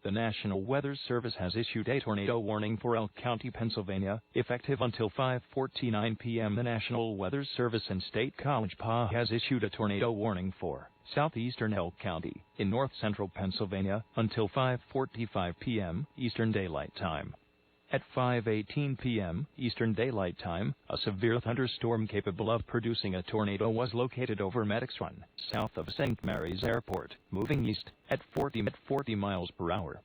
The National Weather Service has issued a tornado warning for Elk County, Pennsylvania, effective until 5:49 p.m. The National Weather Service and State College PA has issued a tornado warning for southeastern Elk County in north-central Pennsylvania until 5:45 p.m. Eastern Daylight Time. At 5:18 p.m. Eastern Daylight Time, a severe thunderstorm capable of producing a tornado was located over Medics Run, south of St. Mary's Airport, moving east at 40 miles per hour.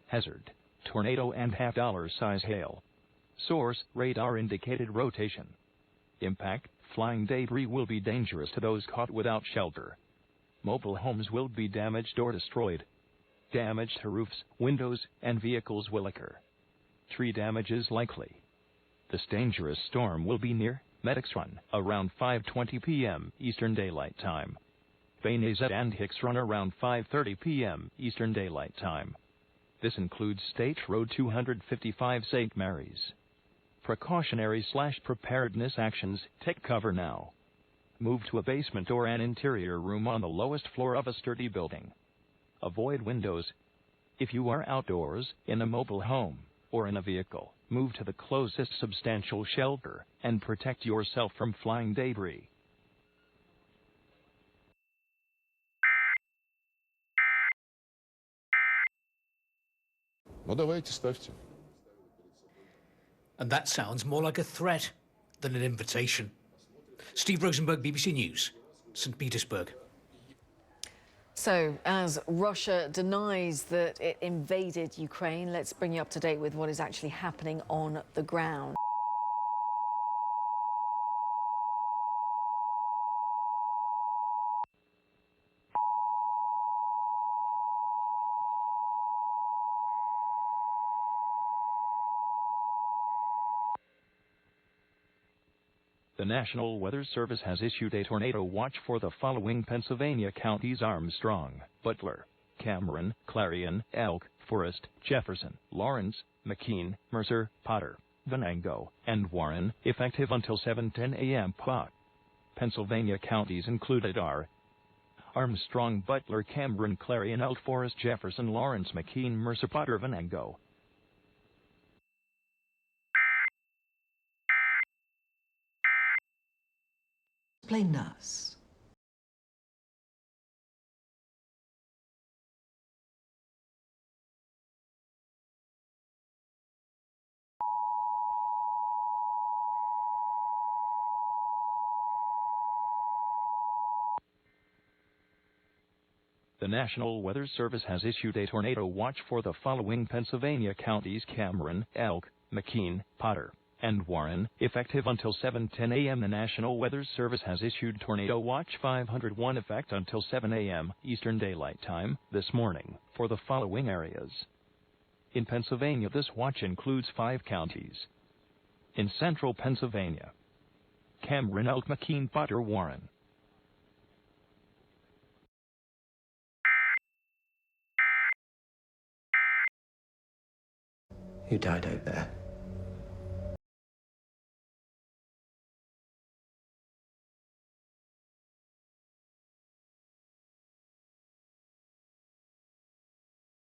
Hazard: tornado and $half size hail. Source: radar indicated rotation. Impact: flying debris will be dangerous to those caught without shelter. Mobile homes will be damaged or destroyed. Damage to roofs, windows, and vehicles will occur. Tree damage is likely. This dangerous storm will be near Medics Run around 5:20 p.m. Eastern Daylight Time. Bainazet and Hicks Run around 5:30 p.m. Eastern Daylight Time. This includes State Road 255 St. Mary's. Precautionary/preparedness actions: take cover now. Move to a basement or an interior room on the lowest floor of a sturdy building. Avoid windows. If you are outdoors, in a mobile home, or in a vehicle, move to the closest substantial shelter and protect yourself from flying debris. Ну давайте, ставьте. And that sounds more like a threat than an invitation. Steve Rosenberg, BBC News, St. Petersburg. So, as Russia denies that it invaded Ukraine, let's bring you up to date with what is actually happening on the ground. The National Weather Service has issued a tornado watch for the following Pennsylvania counties: Armstrong, Butler, Cameron, Clarion, Elk, Forest, Jefferson, Lawrence, McKean, Mercer, Potter, Venango, and Warren, effective until 7:10 a.m. PA. Pennsylvania counties included are Armstrong, Butler, Cameron, Clarion, Elk, Forest, Jefferson, Lawrence, McKean, Mercer, Potter, Venango. Play nurse. The National Weather Service has issued a tornado watch for the following Pennsylvania counties: Cameron, Elk, McKean, Potter, and Warren, effective until 7:10 a.m. The National Weather Service has issued Tornado Watch 501 effect until 7 a.m. Eastern Daylight Time this morning for the following areas. In Pennsylvania, this watch includes 5 counties. In central Pennsylvania: Cameron, Elk, McKean, Potter, Warren. Who died out there?